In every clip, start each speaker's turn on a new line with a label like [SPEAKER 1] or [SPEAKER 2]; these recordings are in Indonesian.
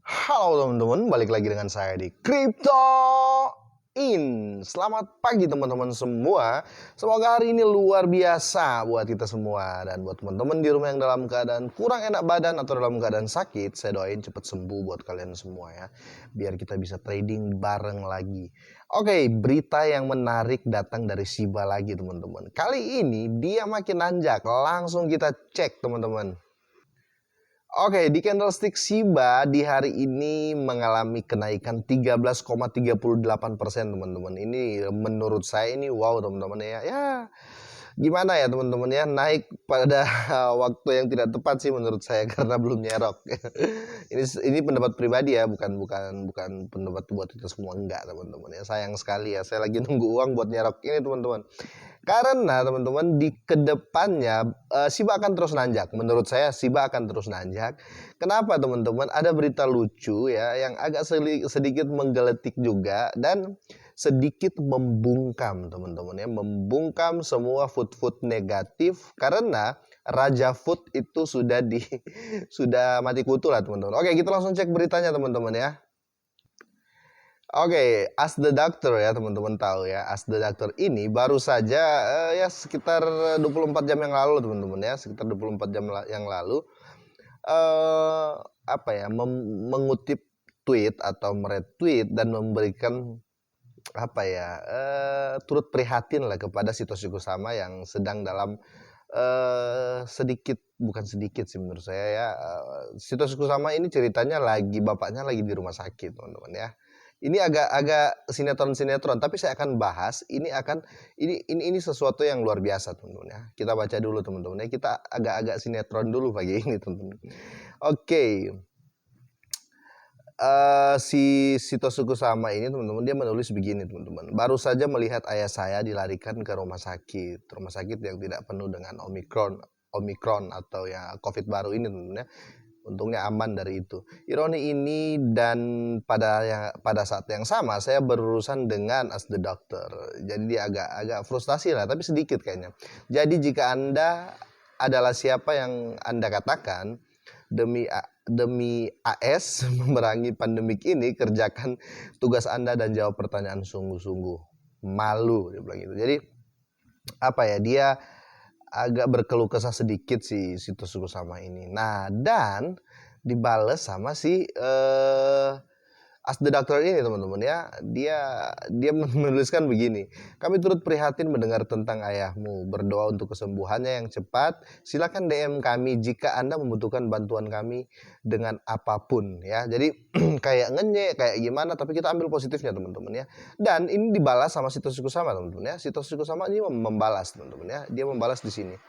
[SPEAKER 1] Halo teman-teman, balik lagi dengan saya di Crypto In. Selamat pagi teman-teman semua. Semoga hari ini luar biasa buat kita semua. Dan buat teman-teman di rumah yang dalam keadaan kurang enak badan atau dalam keadaan sakit, saya doain cepat sembuh buat kalian semua ya. Biar kita bisa trading bareng lagi. Oke, berita yang menarik datang dari Shiba lagi teman-teman. Kali ini dia makin nanjak. Langsung kita cek teman-teman. Oke, di candlestick Shiba di hari ini mengalami kenaikan 13,38% teman-teman. Ini menurut saya ini wow teman-teman ya. Ya, gimana ya teman-teman ya, naik pada waktu yang tidak tepat sih menurut saya karena belum nyerok. Ini pendapat pribadi ya, bukan bukan bukan pendapat buat kita semua, enggak teman-teman ya. Sayang sekali ya, saya lagi nunggu uang buat nyerok ini teman-teman. Karena teman-teman di kedepannya Shiba akan terus nanjak. Menurut saya Shiba akan terus nanjak. Kenapa teman-teman? Ada berita lucu ya yang agak sedikit menggeletik juga dan sedikit membungkam teman-teman ya. Membungkam semua food negatif karena Raja Food itu sudah mati kutu lah teman-teman. Oke, kita langsung cek beritanya teman-teman ya. Oke, Ask the Doctor ya teman-teman tahu ya. Ask the Doctor ini baru saja ya sekitar 24 jam yang lalu teman-teman ya, sekitar 24 jam yang lalu apa ya, mengutip tweet atau meretweet dan memberikan apa ya, turut prihatin lah kepada Satoshi Kusama yang sedang dalam sedikit, bukan sedikit sih menurut saya ya, Satoshi Kusama ini ceritanya bapaknya lagi di rumah sakit teman-teman ya. Ini agak sinetron, tapi saya akan bahas ini sesuatu yang luar biasa teman-teman ya. Kita baca dulu teman-teman ya. Kita agak sinetron dulu pagi ini teman-teman. Oke. Si Satoshi Kusama ini teman-teman dia menulis begini teman-teman. Baru saja melihat ayah saya dilarikan ke rumah sakit yang tidak penuh dengan Omikron atau ya COVID baru ini teman-teman ya. Untungnya aman dari itu. Ironi ini dan pada saat yang sama saya berurusan dengan Ask the Doctor. Jadi dia agak frustasi lah, tapi sedikit kayaknya. Jadi jika Anda adalah siapa yang Anda katakan demi AS memerangi pandemik ini, kerjakan tugas Anda dan jawab pertanyaan sungguh-sungguh. Malu dia bilang gitu. Jadi apa ya, dia agak berkeluh kesah sedikit si Satoshi Kusama ini. Nah, dan dibales sama si Ask the Doctor ini teman-teman ya. Dia menuliskan begini. Kami turut prihatin mendengar tentang ayahmu. Berdoa untuk kesembuhannya yang cepat. Silakan DM kami jika Anda membutuhkan bantuan kami dengan apapun ya. Jadi kayak ngenyek, kayak gimana, tapi kita ambil positifnya teman-teman ya. Dan ini dibalas sama Satoshi Kusama teman-teman ya. Satoshi Kusama ini membalas teman-teman ya. Dia membalas di sini.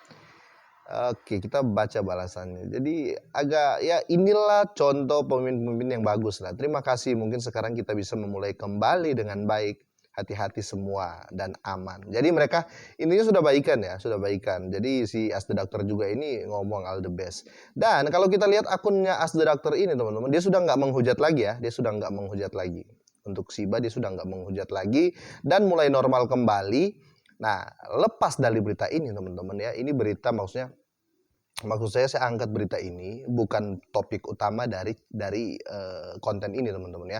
[SPEAKER 1] Oke, kita baca balasannya. Jadi agak ya, inilah contoh pemimpin-pemimpin yang bagus lah. Terima kasih, mungkin sekarang kita bisa memulai kembali dengan baik. Hati-hati semua dan aman. Jadi mereka intinya sudah baikan ya, sudah baikan. Jadi si Ask the Doctor juga ini ngomong all the best. Dan kalau kita lihat akunnya Ask the Doctor ini teman-teman, dia sudah nggak menghujat lagi ya, dia sudah nggak menghujat lagi. Untuk Shiba dia sudah nggak menghujat lagi dan mulai normal kembali. Nah, lepas dari berita ini teman-teman ya, ini berita maksud saya angkat berita ini bukan topik utama dari konten ini teman-teman ya.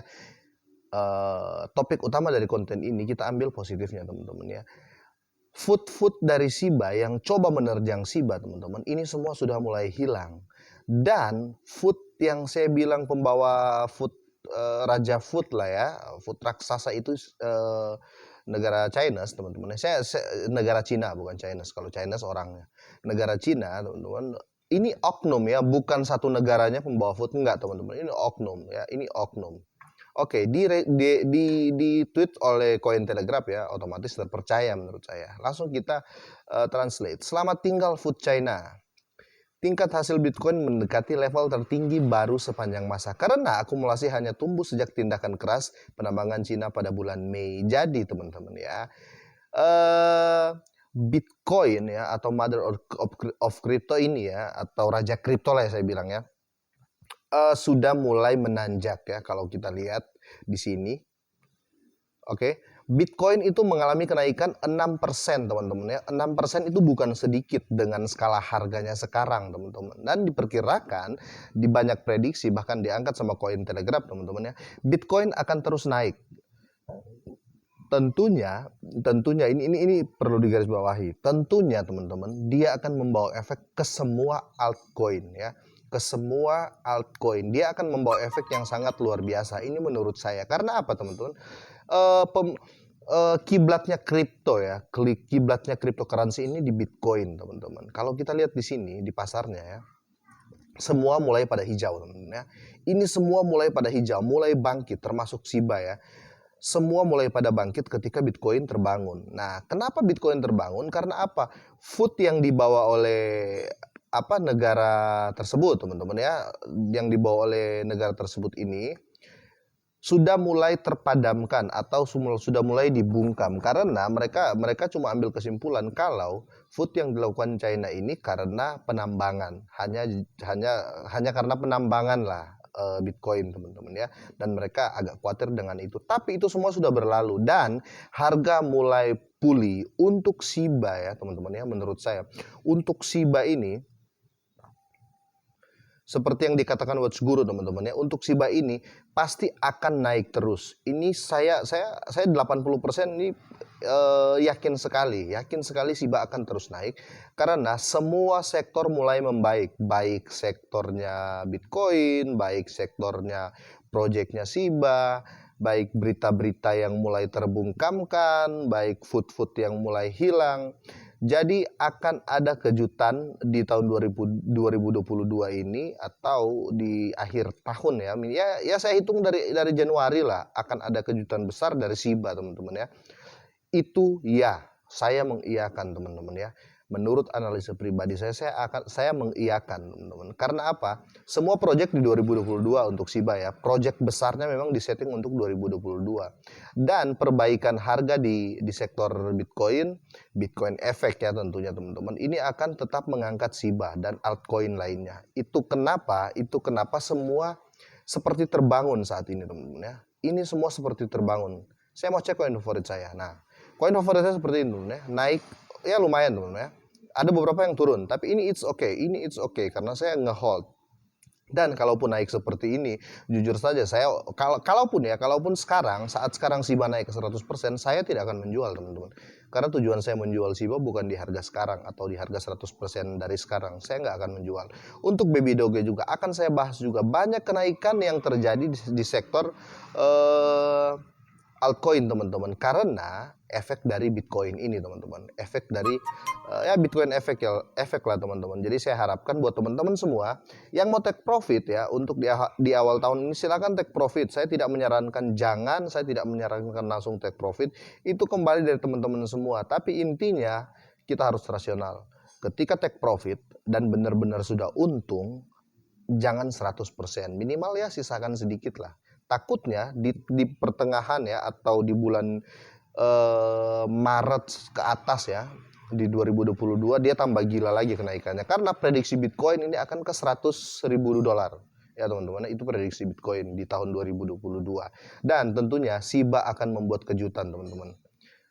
[SPEAKER 1] Topik utama dari konten ini kita ambil positifnya teman-teman ya. Food dari Shiba yang coba menerjang Shiba teman-teman, ini semua sudah mulai hilang. Dan food yang saya bilang pembawa food raja food lah ya, food raksasa itu negara China teman-teman. Saya negara Cina bukan China. Kalau China orangnya. Negara Cina teman-teman. Ini oknum ya, bukan satu negaranya pembawa food, enggak teman-teman. Ini oknum ya, ini oknum. Oke, di tweet oleh Cointelegraph ya, otomatis terpercaya menurut saya. Langsung kita translate. Selamat tinggal Food China. Tingkat hasil Bitcoin mendekati level tertinggi baru sepanjang masa karena akumulasi hanya tumbuh sejak tindakan keras penambangan Cina pada bulan Mei. Jadi teman-teman ya, Bitcoin ya atau mother of crypto ini ya, atau raja kripto lah ya saya bilang ya, sudah mulai menanjak ya kalau kita lihat di sini. Oke, Bitcoin itu mengalami kenaikan 6% teman-teman ya. 6% itu bukan sedikit dengan skala harganya sekarang teman-teman. Dan diperkirakan di banyak prediksi bahkan diangkat sama Cointelegraph teman-teman ya. Bitcoin akan terus naik. Tentunya ini perlu digarisbawahi. Tentunya teman-teman, dia akan membawa efek ke semua altcoin ya. Ke semua altcoin. Dia akan membawa efek yang sangat luar biasa. Ini menurut saya. Karena apa teman-teman? Kiblatnya kripto ya. Kiblatnya cryptocurrency ini di Bitcoin teman-teman. Kalau kita lihat di sini di pasarnya ya. Semua mulai pada hijau teman-teman ya. Ini semua mulai pada hijau, mulai bangkit termasuk Shiba ya. Semua mulai pada bangkit ketika Bitcoin terbangun. Nah, kenapa Bitcoin terbangun? Karena apa? Food yang dibawa oleh negara tersebut, teman-teman ya, yang dibawa oleh negara tersebut ini sudah mulai terpadamkan atau sudah mulai dibungkam karena mereka cuma ambil kesimpulan kalau food yang dilakukan China ini karena penambangan, hanya karena penambangan lah Bitcoin teman-teman ya, dan mereka agak khawatir dengan itu. Tapi itu semua sudah berlalu dan harga mulai pulih untuk Shiba ya teman-teman ya. Menurut saya untuk Shiba ini seperti yang dikatakan Watch Guru teman-teman ya, untuk Shiba ini pasti akan naik terus. Ini saya 80% ini yakin sekali Shiba akan terus naik karena semua sektor mulai membaik, baik sektornya Bitcoin, baik sektornya proyeknya Shiba, baik berita-berita yang mulai terbungkamkan, baik food yang mulai hilang. Jadi akan ada kejutan di tahun 2022 ini atau di akhir tahun ya. Ya saya hitung dari Januari lah akan ada kejutan besar dari Shiba teman-teman ya. Itu ya, saya mengiyakan teman-teman ya. Menurut analisa pribadi saya mengiyakan teman-teman. Karena apa? Semua proyek di 2022 untuk Shiba ya. Proyek besarnya memang disetting untuk 2022. Dan perbaikan harga di sektor Bitcoin efek ya tentunya teman-teman. Ini akan tetap mengangkat Shiba dan altcoin lainnya. Itu kenapa semua seperti terbangun saat ini teman-teman ya. Ini semua seperti terbangun. Saya mau cek koin favorit saya. Nah, koin favorit saya seperti ini teman-teman ya. Naik ya lumayan teman-teman ya. Ada beberapa yang turun, tapi ini it's okay karena saya ngehold. Dan kalaupun naik seperti ini, jujur saja saya kalaupun saat sekarang Shiba naik ke 100%, saya tidak akan menjual teman-teman. Karena tujuan saya menjual Shiba bukan di harga sekarang atau di harga 100% dari sekarang. Saya nggak akan menjual. Untuk Baby Doge juga akan saya bahas juga banyak kenaikan yang terjadi di sektor altcoin teman-teman, karena efek dari Bitcoin ini teman-teman, efek dari Bitcoin efek lah teman-teman. Jadi saya harapkan buat teman-teman semua yang mau take profit ya untuk di awal tahun ini silakan take profit. Saya tidak menyarankan langsung take profit, itu kembali dari teman-teman semua. Tapi intinya kita harus rasional. Ketika take profit dan benar-benar sudah untung, jangan 100%, minimal ya sisakan sedikit lah. Takutnya di pertengahan ya atau di bulan Maret ke atas ya di 2022 dia tambah gila lagi kenaikannya karena prediksi Bitcoin ini akan ke $100.000 ya teman-teman. Itu prediksi Bitcoin di tahun 2022 dan tentunya Shiba akan membuat kejutan teman-teman.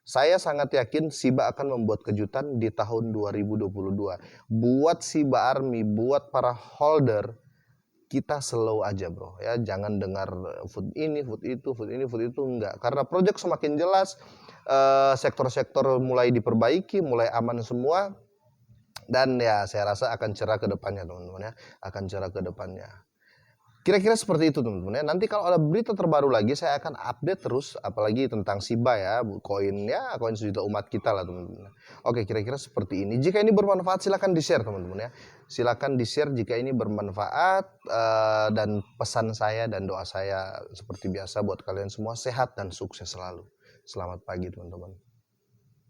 [SPEAKER 1] Saya sangat yakin Shiba akan membuat kejutan di tahun 2022. Buat Shiba Army, buat para holder, kita slow aja bro ya, jangan dengar food ini, food itu enggak, karena project semakin jelas, sektor-sektor mulai diperbaiki, mulai aman semua, dan ya saya rasa akan cerah ke depannya teman-teman ya, akan cerah ke depannya. Kira-kira seperti itu teman-teman ya. Nanti kalau ada berita terbaru lagi saya akan update terus, apalagi tentang Shiba ya, koin sejuta umat kita lah teman-teman. Oke, kira-kira seperti ini. Jika ini bermanfaat silakan di-share teman-teman ya. Silakan di-share jika ini bermanfaat, dan pesan saya dan doa saya seperti biasa buat kalian semua sehat dan sukses selalu. Selamat pagi teman-teman.